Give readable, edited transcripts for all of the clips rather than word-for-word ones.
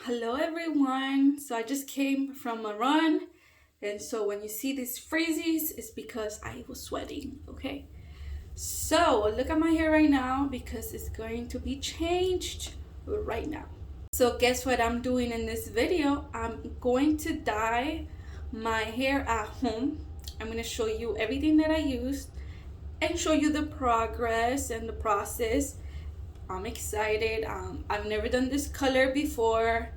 Hello everyone. So I just came from a run, and so when you see these freezies, it's because I was sweating. Okay, so look at my hair right now because it's going to be changed right now. So guess what I'm doing in this video? I'm going to dye my hair at home. I'm going to show you everything that I used and show you the progress and the process. I'm excited. I've never done this color before.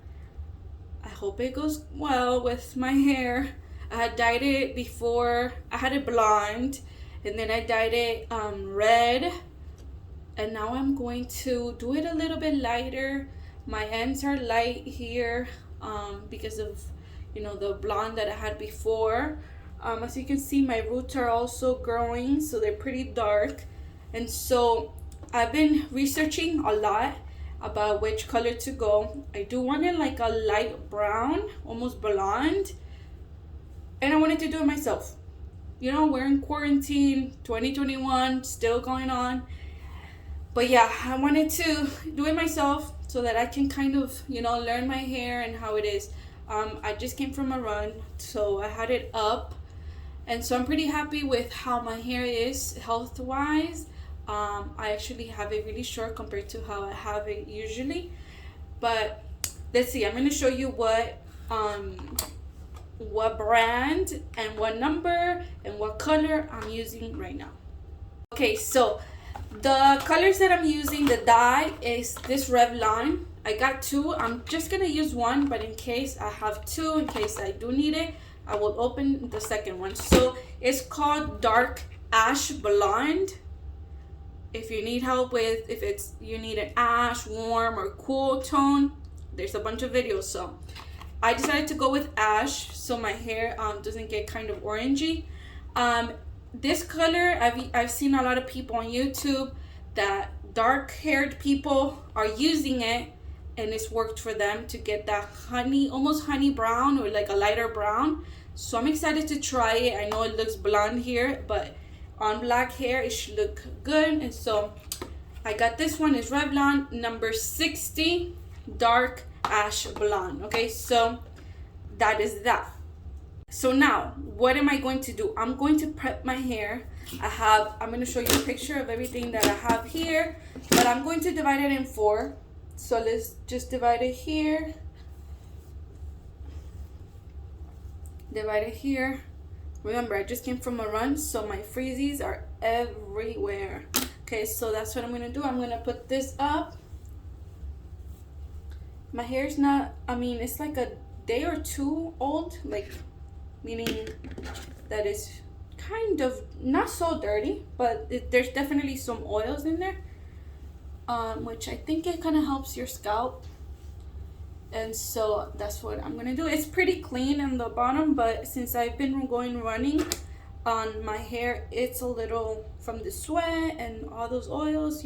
I hope it goes well with my hair. I had dyed it before. I had it blonde, and then I dyed it red, and now I'm going to do it a little bit lighter. My ends are light here because of the blonde that I had before. As you can see, my roots are also growing, so they're pretty dark. And so I've been researching a lot about which color to go. I do want it like a light brown, almost blonde, and I wanted to do it myself. We're in quarantine, 2021, still going on. But yeah, I wanted to do it myself so that I can kind of, learn my hair and how it is. I just came from a run, so I had it up. And so I'm pretty happy with how my hair is health-wise. I actually have it really short compared to how I have it usually. But let's see, I'm going to show you what brand and what number and what color I'm using right now. Okay, so the colors that I'm using, the dye is this Revlon. I got two. I'm just going to use one, but in case I have two, in case I do need it, I will open the second one. So it's called Dark Ash Blonde. If you need help with you need an ash, warm, or cool tone, there's a bunch of videos. So I decided to go with ash so my hair doesn't get kind of orangey. This color, I've seen a lot of people on YouTube that dark-haired people are using it, and it's worked for them to get that almost honey brown or like a lighter brown. So I'm excited to try it. I know it looks blonde here, but on black hair it should look good. And so I got this one. Is Revlon number 60 Dark Ash Blonde. Okay, so that is that. So now what am I going to do? I'm going to prep my hair. I'm going to show you a picture of everything that I have here, but I'm going to divide it in 4. So let's just divide it here, divide it here. Remember, I just came from a run, so my freezies are everywhere. Okay, so that's what I'm going to do. I'm going to put this up. My hair's not, it's like a day or two old, meaning that it's kind of not so dirty, but there's definitely some oils in there, which I think it kind of helps your scalp. And so that's what I'm gonna do. It's pretty clean in the bottom, but since I've been running on my hair, it's a little from the sweat and all those oils,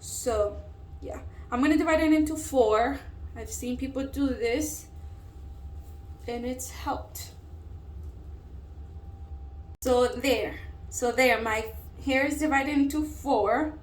So yeah, I'm gonna divide it into 4. I've seen people do this and it's helped. So there, my hair is divided into 4.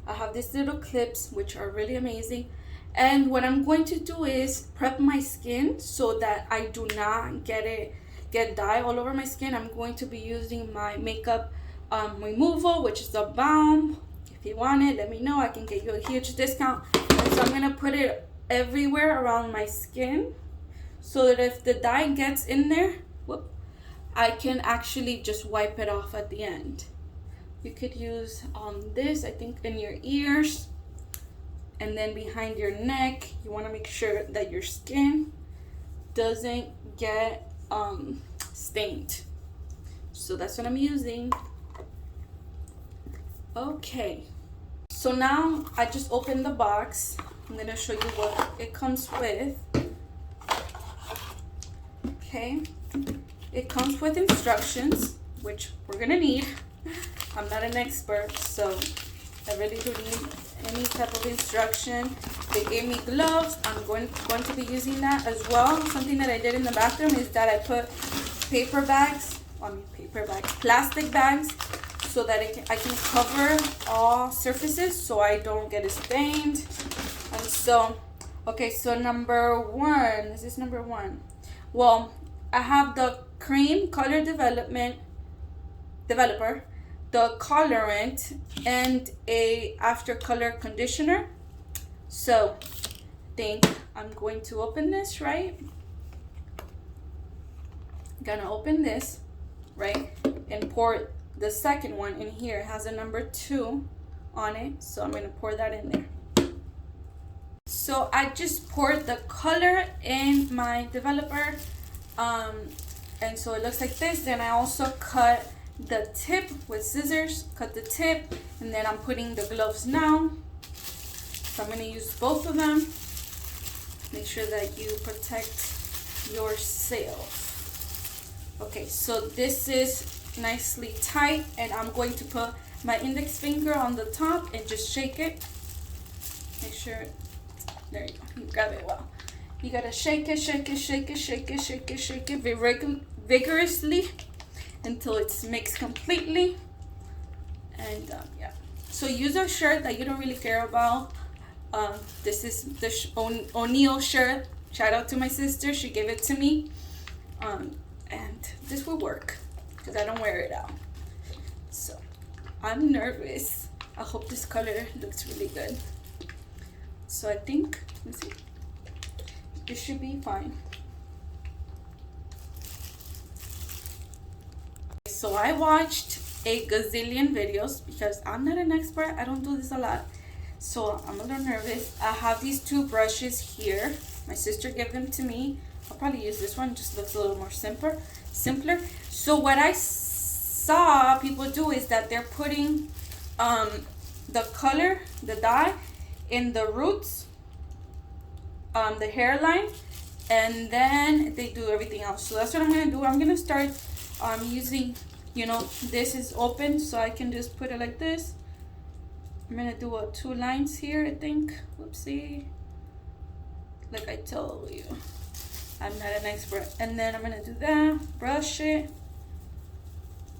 I have these little clips, which are really amazing. And what I'm going to do is prep my skin so that I do not get dye all over my skin. I'm going to be using my makeup removal, which is the balm. If you want it, let me know. I can get you a huge discount. And so I'm going to put it everywhere around my skin so that if the dye gets in there, I can actually just wipe it off at the end. You could use this, I think, in your ears. And then behind your neck, you want to make sure that your skin doesn't get stained. So that's what I'm using. Okay, so now I just opened the box. I'm going to show you what it comes with. Okay, it comes with instructions, which we're going to need. I'm not an expert, so I really do need any type of instruction. They gave me gloves. I'm going to be using that as well. Something that I did in the bathroom is that I put plastic bags, so that I can cover all surfaces so I don't get it stained. And so Okay, so number one. This is number one. Well, I have the cream color developer, the colorant, and a after color conditioner. So, think I'm going to open this, right? Gonna open this, right? And pour the second one in here. It has a number 2 on it, so I'm gonna pour that in there. So I just poured the color in my developer, and so it looks like this. Then I also cut the tip with scissors, cut the tip, and then I'm putting the gloves now. So I'm gonna use both of them. Make sure that you protect yourself. Okay, so this is nicely tight, and I'm going to put my index finger on the top and just shake it. Make sure, there you go, you grab it well. You gotta shake it, shake it, shake it, shake it, shake it, shake it vigorously until it's mixed completely. And yeah, so use a shirt that you don't really care about. This is the O'Neill shirt. Shout out to my sister, she gave it to me. And this will work because I don't wear it out. So I'm nervous. I hope this color looks really good. So I think, let's see, this should be fine. So I watched a gazillion videos because I'm not an expert. I don't do this a lot. So I'm a little nervous. I have these 2 brushes here. My sister gave them to me. I'll probably use this one. It just looks a little more simpler. So what I saw people do is that they're putting the color, the dye, in the roots, the hairline, and then they do everything else. So that's what I'm gonna do. I'm gonna start using, this is open, so I can just put it like this. I'm gonna do 2 lines here, I think. Whoopsie. Like I told you, I'm not an expert. And then I'm gonna do that, brush it.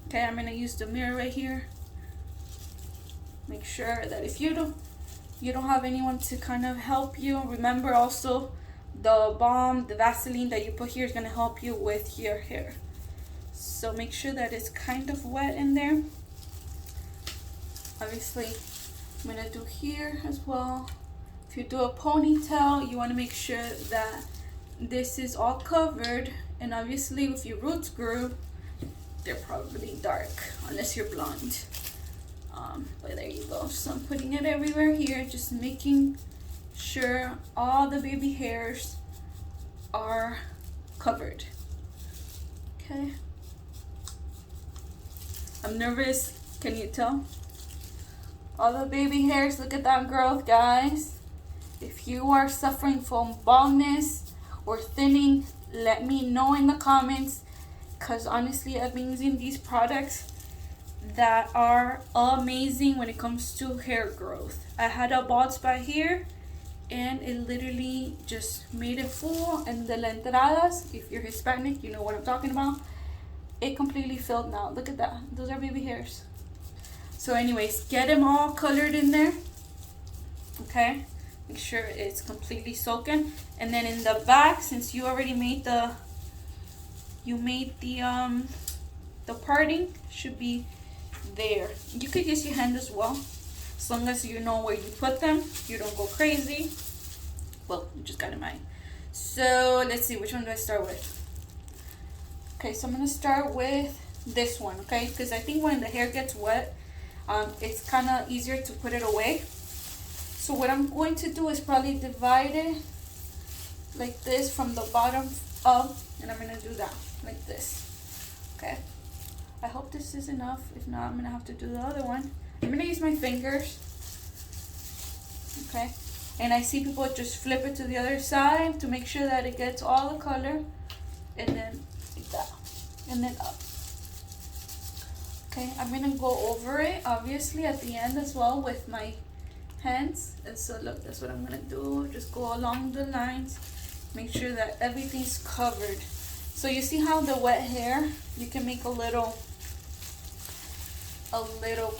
Okay, I'm gonna use the mirror right here. Make sure that if you don't have anyone to kind of help you, remember also the balm, the Vaseline that you put here is gonna help you with your hair. So make sure that it's kind of wet in there. Obviously, I'm gonna do here as well. If you do a ponytail, you wanna make sure that this is all covered. And obviously, if your roots grew, they're probably dark, unless you're blonde. But there you go. So I'm putting it everywhere here, just making sure all the baby hairs are covered. Okay. I'm nervous. Can you tell? All the baby hairs. Look at that growth, guys. If you are suffering from baldness or thinning, let me know in the comments, because honestly, I've been using these products that are amazing when it comes to hair growth. I had a bald spot here, and it literally just made it full. And the entradas, if you're Hispanic, you know what I'm talking about. It completely filled now. Look at that. Those are baby hairs. So anyways, get them all colored in there. Okay, make sure it's completely soaking. And then in the back, since you already made the parting, should be there. You could use your hand as well, as long as you know where you put them, you don't go crazy. Well, you just got in mind. So let's see, which one do I start with? Okay, so I'm gonna start with this one, okay? Because I think when the hair gets wet, it's kind of easier to put it away. So what I'm going to do is probably divide it like this from the bottom up, and I'm gonna do that like this. Okay, I hope this is enough. If not, I'm gonna have to do the other one. I'm gonna use my fingers. Okay, and I see people just flip it to the other side to make sure that it gets all the color, and then like that, and then up. Okay, I'm gonna go over it obviously at the end as well with my hands. And so look, that's what I'm gonna do. Just go along the lines, make sure that everything's covered. So you see how the wet hair, you can make a little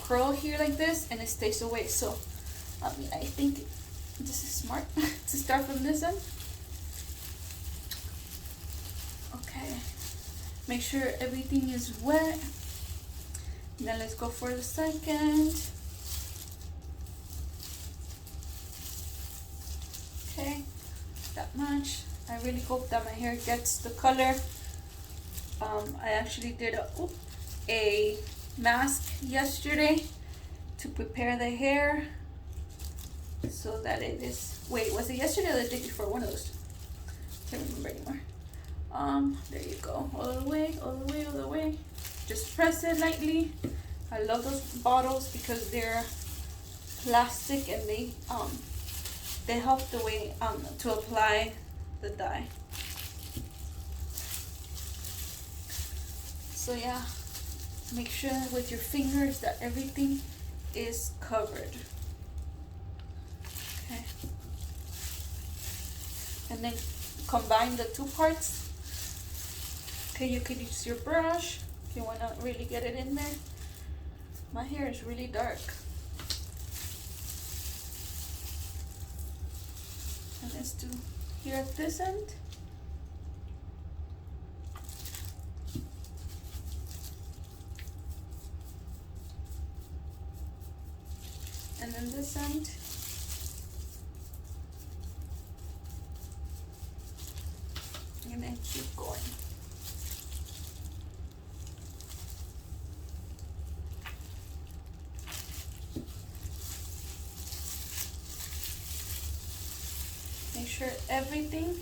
curl here like this, and it stays away. So I mean, I think This is smart to start from this end. Okay, make sure everything is wet. Now let's go for the second. Okay, that much. I really hope that my hair gets the color. I actually did a mask yesterday to prepare the hair so that it is, wait, was it yesterday or the day before? One of those. Can't remember anymore. There you go. All the way, all the way, all the way. Just press it lightly. I love those bottles because they're plastic and they help the way to apply the dye. So yeah, make sure with your fingers that everything is covered. Okay. And then combine the two parts. Okay, you could use your brush if you want to really get it in there. My hair is really dark. And let's do here at this end. And then this end. And then keep going. Make sure everything.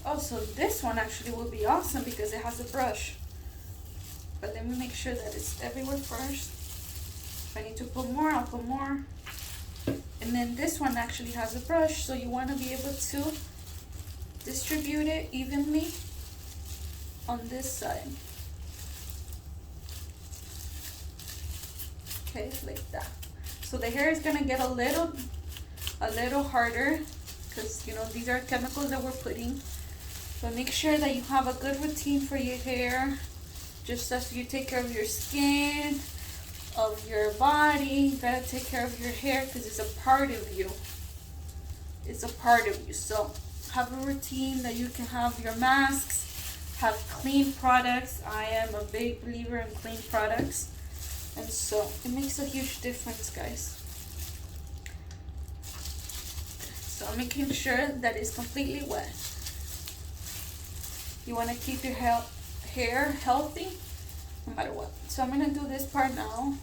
Also, this one actually will be awesome because it has a brush. But let me make sure that it's everywhere first. If I need to put more, I'll put more. And then this one actually has a brush, so you want to be able to distribute it evenly on this side. Okay, like that. So the hair is gonna get a little harder because you know these are chemicals that we're putting. But make sure that you have a good routine for your hair, just as you take care of your skin, of your body. You gotta take care of your hair because it's a part of you. It's a part of you. So have a routine that you can have your masks, have clean products. I am a big believer in clean products, and so it makes a huge difference, guys. So I'm making sure that it's completely wet. You want to keep your hair healthy no matter what. So I'm going to do this part now.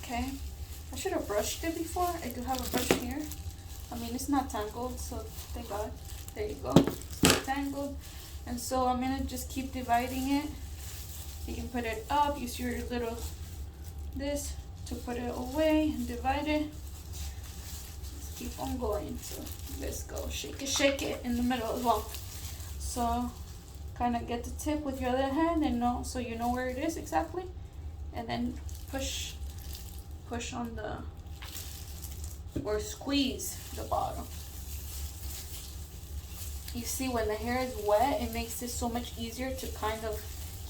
Okay. I should have brushed it before. I do have a brush here. I mean, it's not tangled, so thank God. There you go. It's not tangled. And so I'm going to just keep dividing it. You can put it up. Use your little this to put it away and divide it. Let's keep on going. So let's go. Shake it in the middle as well. So kind of get the tip with your other hand and know, so you know where it is exactly. And then push on the, or squeeze the bottom. You see, when the hair is wet, it makes it so much easier to kind of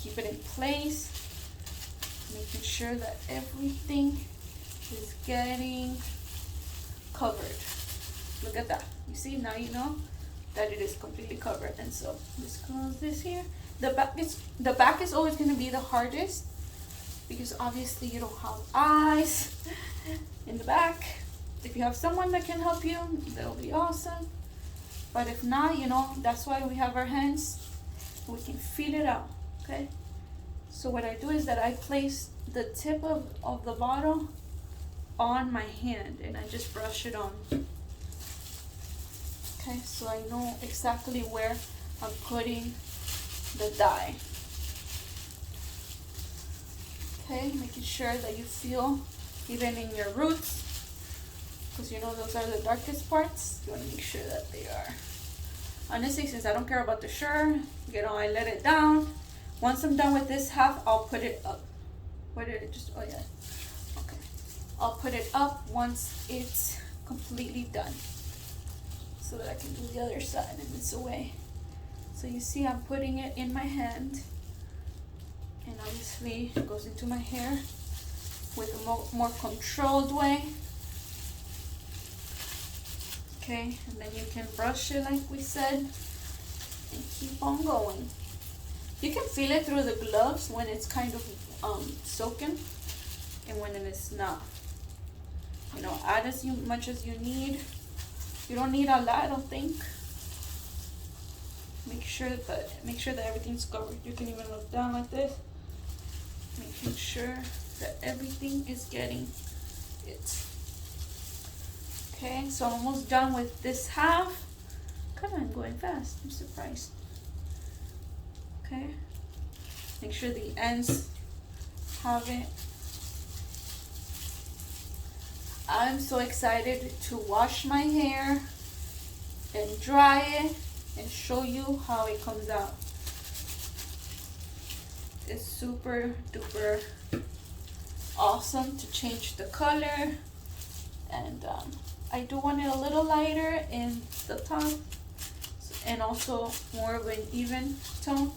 keep it in place, making sure that everything is getting covered. Look at that. You see, now you know that it is completely covered. And so let's close this here. The back is always going to be the hardest because obviously you don't have eyes in the back. If you have someone that can help you, that'll be awesome. But if not, you know, that's why we have our hands. We can feel it out, okay? So what I do is that I place the tip of the bottle on my hand and I just brush it on. Okay, so I know exactly where I'm putting the dye. Okay, making sure that you feel even in your roots, because you know those are the darkest parts. You want to make sure that they are. Honestly, since I don't care about the shirt, you know, I let it down. Once I'm done with this half, I'll put it up. Where did it just, oh yeah. Okay. I'll put it up once it's completely done, so that I can do the other side and it's away. So you see, I'm putting it in my hand, and obviously it goes into my hair. with a more controlled way. Okay, and then you can brush it like we said and keep on going. You can feel it through the gloves when it's kind of soaking and when it is not. You know, add as much as you need. You don't need a lot, I don't think. Make sure that everything's covered. You can even look down like this, making sure that everything is getting it. Okay, so I'm almost done with this half. Come on, going fast. I'm surprised. Okay, make sure the ends have it. I'm so excited to wash my hair and dry it and show you how it comes out. It's super duper awesome to change the color, and I do want it a little lighter in the top and also more of an even tone.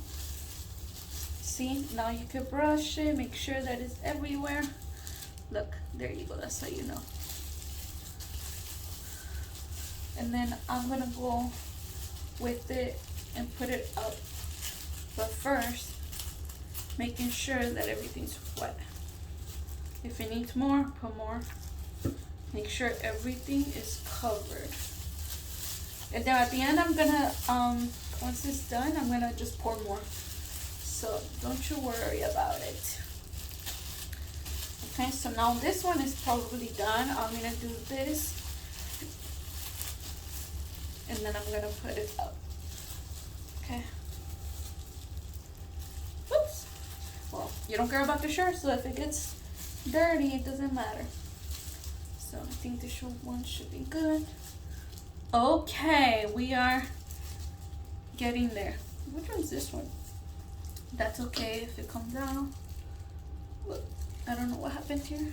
See, now you can brush it, make sure that it's everywhere. Look, there you go, that's how you know. And then I'm gonna go with it and put it up, but first making sure that everything's wet. If it needs more, put more. Make sure everything is covered. And then at the end I'm gonna once it's done, I'm gonna just pour more, so don't you worry about it. Okay, so now this one is probably done. I'm gonna do this and then I'm gonna put it up. Okay. Oops. Well, you don't care about the shirt, so if it gets dirty, it doesn't matter. So I think this one should be good. Okay, we are getting there. Which one's this one? That's okay if it comes out. Look, I don't know what happened here.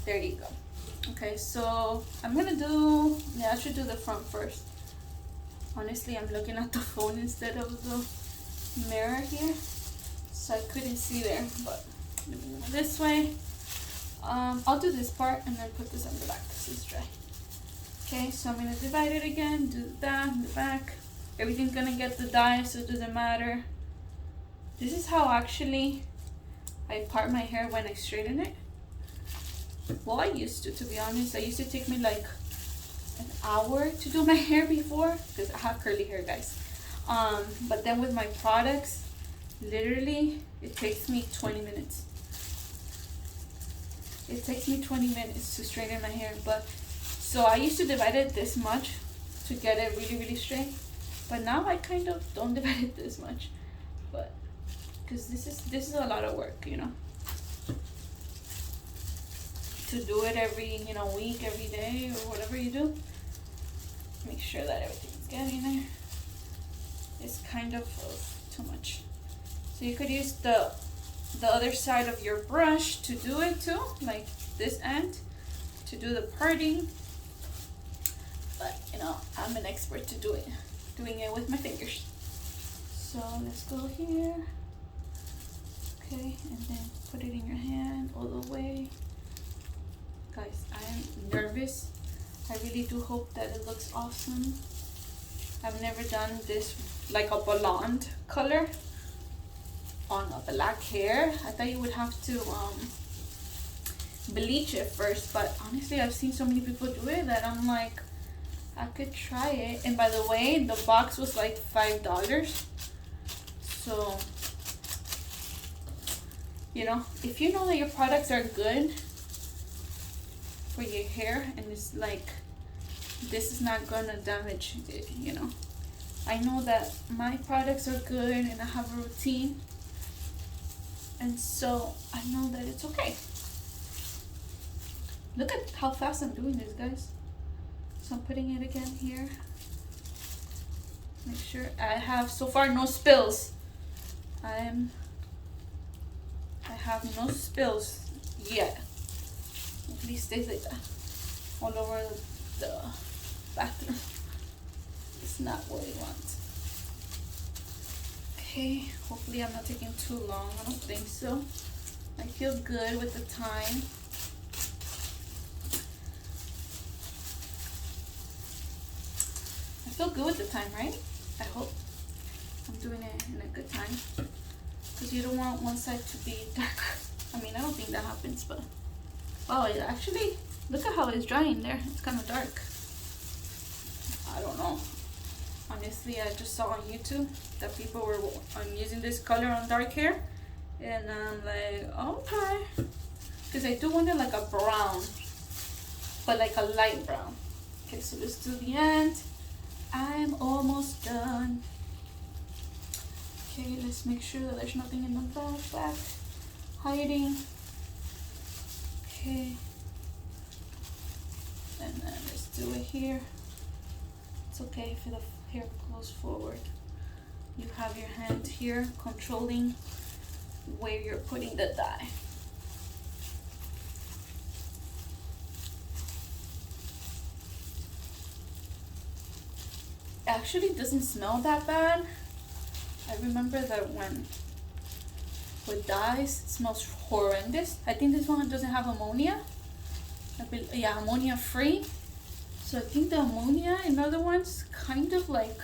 There you go. Okay, so I'm gonna do, I should do the front first. Honestly, I'm looking at the phone instead of the mirror here, so I couldn't see there, but this way. I'll do this part and then put this on the back because it's dry. Okay, so I'm gonna divide it again, do that in the back. Everything's gonna get the dye, so it doesn't matter. This is how actually I part my hair when I straighten it. Well, I used to be honest. I used to take me like an hour to do my hair before, because I have curly hair, guys. But then with my products, literally, it takes me 20 minutes. It takes me 20 minutes to straighten my hair. But so I used to divide it this much to get it really, really straight. But now I kind of don't divide it this much, but because this is a lot of work, you know. To do it every, week, every day, or whatever you do. Make sure that everything's getting there. It's kind of too much. So you could use the other side of your brush to do it too, like this end, to do the parting. But I'm an expert to doing it with my fingers. So let's go here. Okay, and then put it in your hand all the way. Guys, I am nervous. I really do hope that it looks awesome. I've never done this like a blonde color on a black hair. I thought you would have to bleach it first, but honestly I've seen so many people do it that I'm like, I could try it. And by the way, the box was like $5. So if you know that your products are good for your hair, and it's like, this is not gonna damage it, I know that my products are good and I have a routine, and so I know that it's okay. Look at how fast I'm doing this, guys. So I'm putting it again here. Make sure I have so far no spills. I have no spills yet. At least stays like that all over the bathroom. It's not what we want. Okay, hopefully I'm not taking too long. I don't think so. I feel good with the time. I feel good with the time, right? I hope I'm doing it in a good time. Because you don't want one side to be darker. I mean, I don't think that happens, but... Oh, it actually... Look at how it's drying there. It's kind of dark. I don't know. Honestly, I just saw on YouTube that people were using this color on dark hair. And I'm like, okay. Because I do want it like a brown. But like a light brown. Okay, so let's do the end. I'm almost done. Okay, let's make sure that there's nothing in the back hiding. Okay. And then let's do it here. It's okay if the hair goes forward. You have your hand here controlling where you're putting the dye. Actually doesn't smell that bad. I remember that with dyes it smells horrendous. I think this one doesn't have ammonia. Yeah, ammonia free. So I think the ammonia in other ones kind of like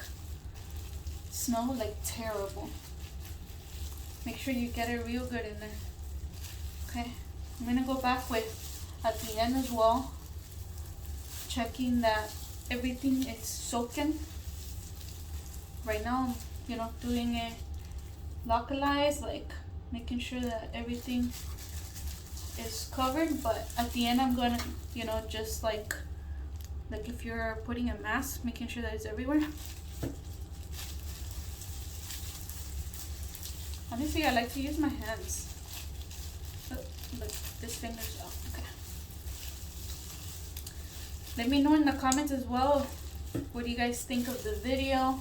smell like terrible. Make sure you get it real good in there. Okay, I'm gonna go back with at the end as well, checking that everything is soaking. Right now, you know, doing it localized, like making sure that everything is covered. But at the end, I'm gonna, you know, just like if you're putting a mask, making sure that it's everywhere. Honestly, I like to use my hands. Look, this finger's out. Okay. Let me know in the comments as well. What do you guys think of the video?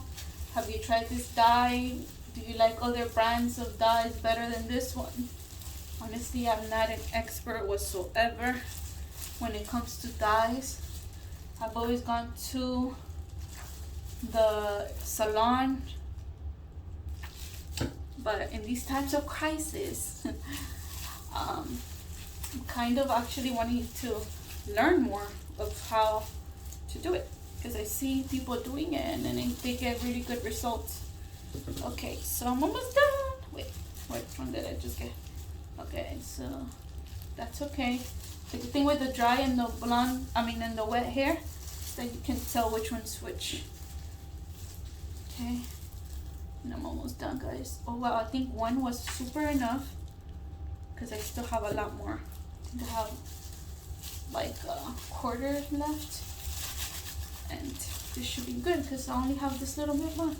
Have you tried this dye? Do you like other brands of dyes better than this one? Honestly, I'm not an expert whatsoever when it comes to dyes. I've always gone to the salon. But in these types of crisis, I'm kind of actually wanting to learn more of how to do it. Because I see people doing it and then they get really good results. Okay, so I'm almost done. Wait, which one did I just get? Okay, so that's okay. The good thing with the dry and the blonde, and the wet hair, is that you can tell which one's which. Okay, and I'm almost done, guys. Oh wow, I think one was super enough because I still have a lot more. I think I have like a quarter left. And this should be good because I only have this little bit left.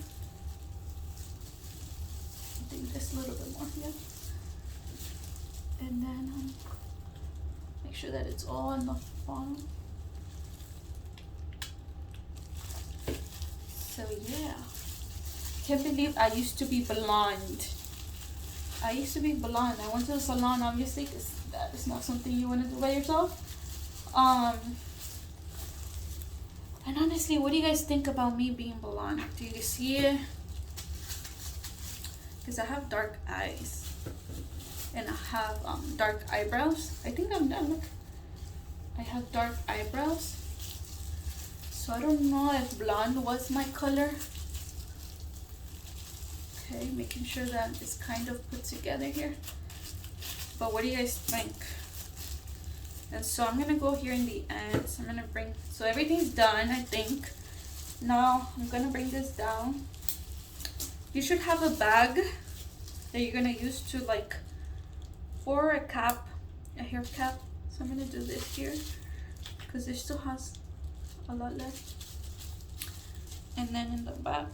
I think this little bit more, yeah. And then make sure that it's all on the bottom. So yeah, can't believe I used to be blonde. I went to the salon, obviously, because that is not something you want to do by yourself. And honestly, what do you guys think about me being blonde? Do you see it? Because I have dark eyes. And I have dark eyebrows. I think I'm done. Look. I have dark eyebrows. So I don't know if blonde was my color. Okay, making sure that it's kind of put together here. But what do you guys think? And so I'm gonna go here in the end. So I'm gonna so everything's done, I think. Now I'm gonna bring this down. You should have a bag that you're gonna use to for a cap, a hair cap. So I'm gonna do this here because it still has a lot left. And then in the back,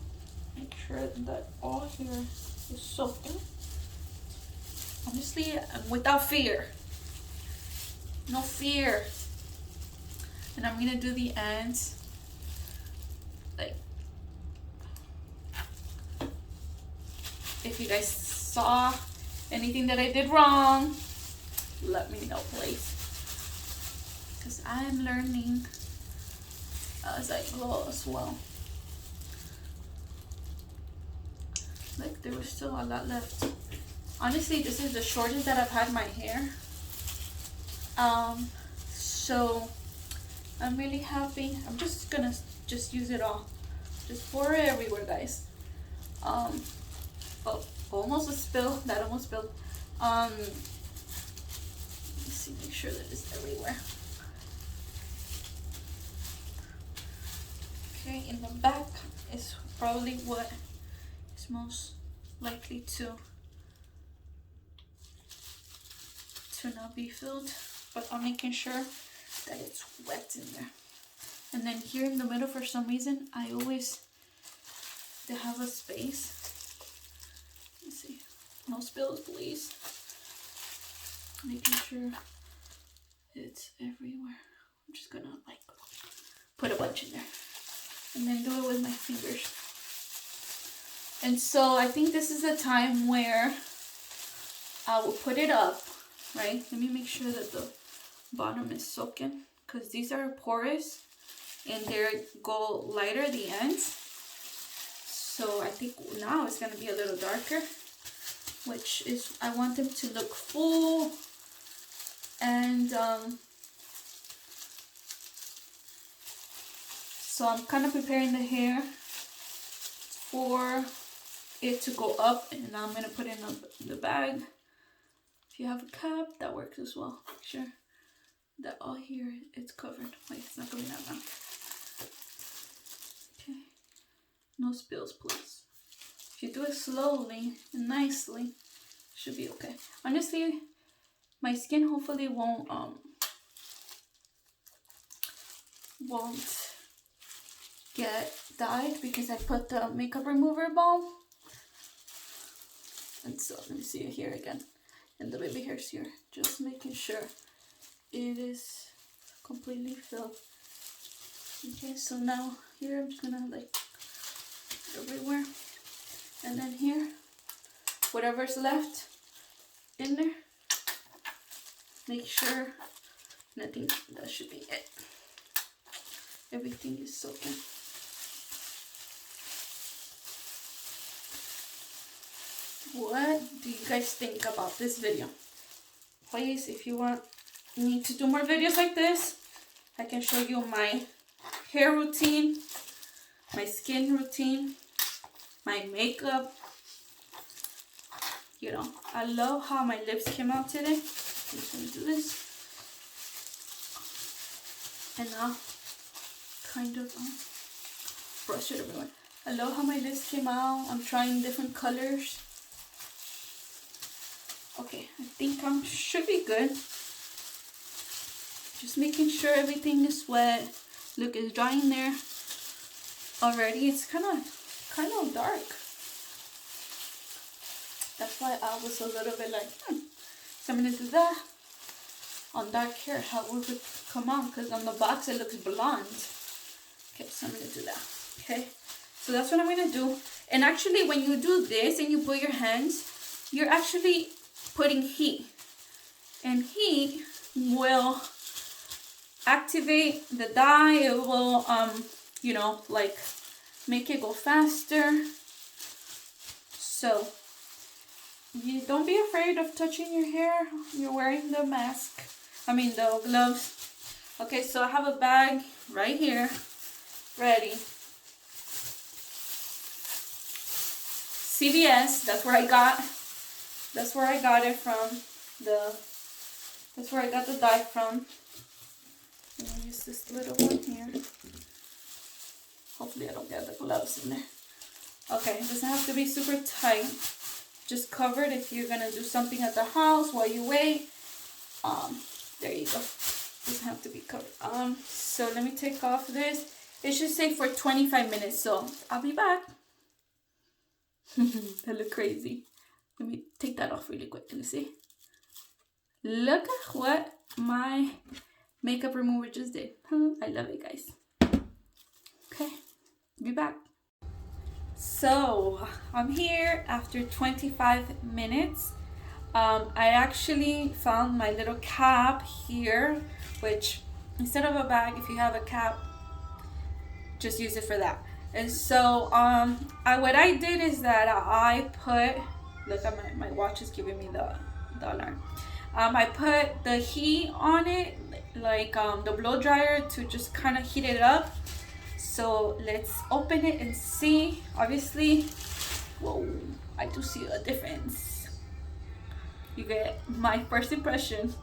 make sure that all here is soaked. Honestly, without fear. No fear. And I'm gonna do the ends if you guys saw anything that I did wrong, let me know, please, because I'm learning as I go as well. There was still a lot left. Honestly, this is the shortest that I've had my hair. So I'm really happy. I'm just gonna use it all. Just pour it everywhere, guys. Oh, almost a spill. That almost spilled. Let's see, make sure that it's everywhere. Okay, in the back is probably what is most likely to not be filled, but I'm making sure that it's wet in there. And then here in the middle, for some reason, I always have a space. Let's see, no spills, please. Making sure it's everywhere. I'm just gonna like put a bunch in there and then do it with my fingers. And so I think this is a time where I will put it up, right? Let me make sure that the bottom is soaking, because these are porous and they go lighter at the ends. So I think now it's gonna be a little darker, which is, I want them to look full. And so I'm kind of preparing the hair for it to go up, and I'm gonna put it in the bag. If you have a cap, that works as well. Make sure that all here it's covered. Wait, it's not coming out now. Okay, no spills, please. If you do it slowly and nicely, it should be okay. Honestly, my skin hopefully won't get dyed because I put the makeup remover balm. And so let me see it here again, and the baby hairs here, just making sure it is completely filled. Okay, so now here I'm just gonna like everywhere, and then here, whatever's left in there, make sure nothing, that should be it. Everything is soaking. What do you guys think about this video? Please, if you want me to do more videos like this, I can show you my hair routine, my skin routine, my makeup. You know, I love how my lips came out today. I'm just gonna do this. And now, kind of brush it everywhere. I love how my lips came out. I'm trying different colors. Okay, I think I should be good. Just making sure everything is wet. Look, it's drying there already. It's kind of dark. That's why I was a little bit like, so I'm gonna do that on dark hair, how it would come out, because on the box it looks blonde. Okay, so I'm gonna do that. Okay, so that's what I'm gonna do. And actually, when you do this and you put your hands, you're actually putting heat, and heat will activate the dye. It will you know, like make it go faster. So you don't be afraid of touching your hair. You're wearing the mask, the gloves. Okay, so I have a bag right here ready. CVS, that's where I got it from. That's where I got the dye from. I'm gonna use this little one here. Hopefully I don't get the gloves in there. Okay, it doesn't have to be super tight. Just cover it if you're gonna do something at the house while you wait. There you go. Doesn't have to be covered. So let me take off this. It should stay for 25 minutes, so I'll be back. That look crazy. Let me take that off really quick. Let me see. Look at what my makeup remover just did. I love it, guys. Okay, be back. So I'm here after 25 minutes. I actually found my little cap here, which instead of a bag, if you have a cap, just use it for that. And so what I did is that I put Look at my watch is giving me the alarm. I put the heat on it, like the blow dryer, to just kind of heat it up. So let's open it and see. Obviously, whoa, I do see a difference. You get my first impression.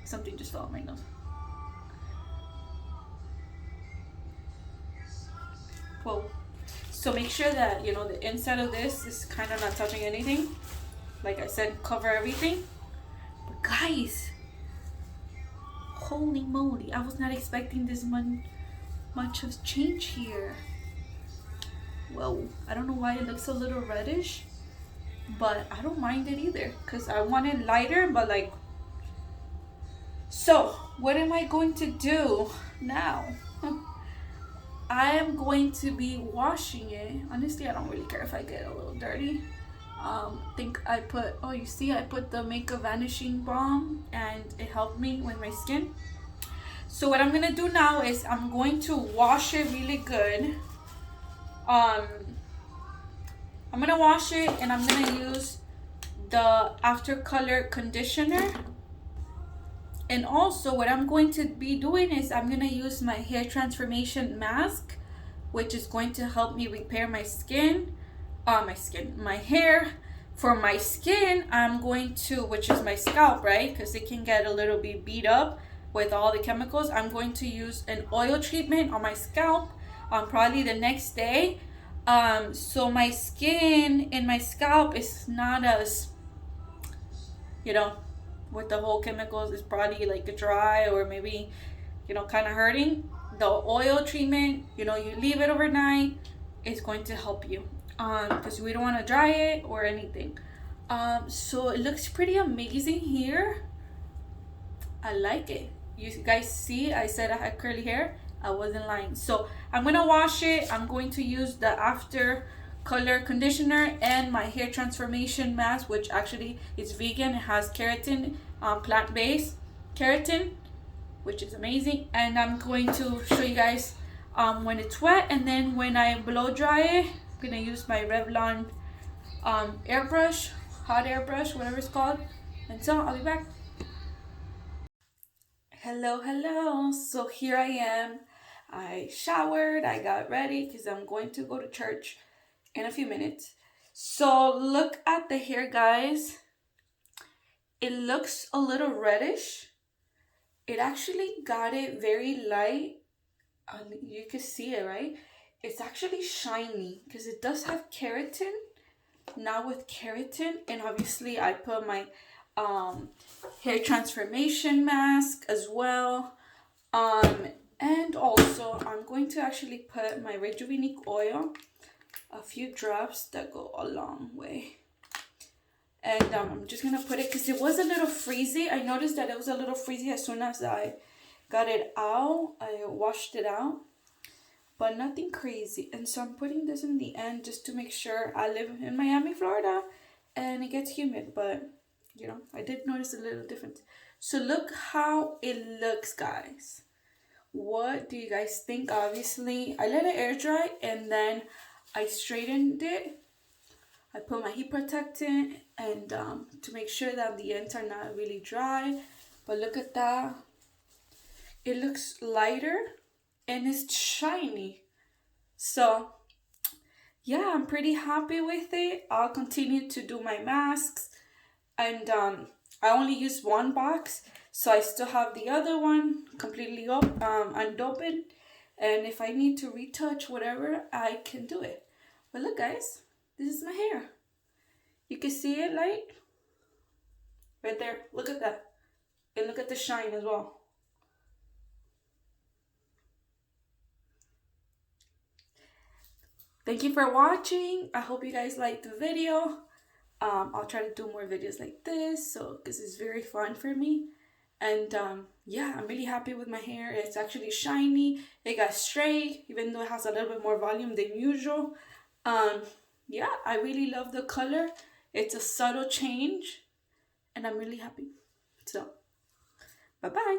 Something just fell on my nose. Whoa. So make sure that, you know, the inside of this is kind of not touching anything. Like I said, cover everything. But guys, holy moly, I was not expecting this much of change here. Whoa, I don't know why it looks a little reddish, but I don't mind it either because I want it lighter, but like. So what am I going to do now? I am going to be washing it. Honestly, I don't really care if I get a little dirty. Think I put, oh, you see, I put the Makeup Vanishing Balm and it helped me with my skin. So what I'm gonna do now is I'm going to wash it really good. I'm gonna wash it and I'm gonna use the After Color conditioner. And also what I'm going to be doing is I'm going to use my hair transformation mask, which is going to help me repair my skin, my hair. For my skin, I'm going to, which is my scalp, right? Because it can get a little bit beat up with all the chemicals. I'm going to use an oil treatment on my scalp, probably the next day. So my skin and my scalp is not as, you know, with the whole chemicals, is probably like a dry or maybe, you know, kind of hurting. The oil treatment, you know, you leave it overnight, it's going to help you because we don't want to dry it or anything. So it looks pretty amazing here. I like it. You guys see, I said I had curly hair. I wasn't lying. So I'm gonna wash it. I'm going to use the After Color conditioner and my hair transformation mask, which actually is vegan. It has keratin, plant-based keratin, which is amazing. And I'm going to show you guys when it's wet, and then when I blow dry it, I'm gonna use my Revlon airbrush, hot airbrush, whatever it's called. And so I'll be back. Hello. So here I am. I showered, I got ready because I'm going to go to church in a few minutes. So look at the hair, guys. It looks a little reddish. It actually got it very light. You can see it, right? It's actually shiny because it does have keratin. Now with keratin, and obviously I put my hair transformation mask as well. And also I'm going to actually put my Rejuvenique oil, a few drops that go a long way. And I'm just gonna put it because it was a little freezy. I noticed that it was a little freezy as soon as I got it out. I washed it out, but nothing crazy. And so I'm putting this in the end just to make sure. I live in Miami, Florida, and it gets humid, but you know, I did notice a little difference. So look how it looks, guys. What do you guys think? Obviously, I let it air dry and then I straightened it. I put my heat protectant and to make sure that the ends are not really dry. But look at that. It looks lighter and it's shiny. So yeah, I'm pretty happy with it. I'll continue to do my masks. And I only use one box, so I still have the other one completely unopened. And if I need to retouch whatever, I can do it. But look, guys, this is my hair. You can see it light right there. Look at that. And look at the shine as well. Thank you for watching. I hope you guys liked the video. I'll try to do more videos like this, so this is very fun for me. And yeah, I'm really happy with my hair. It's actually shiny. It got straight, even though it has a little bit more volume than usual. Yeah, I really love the color. It's a subtle change, and I'm really happy. So, bye-bye.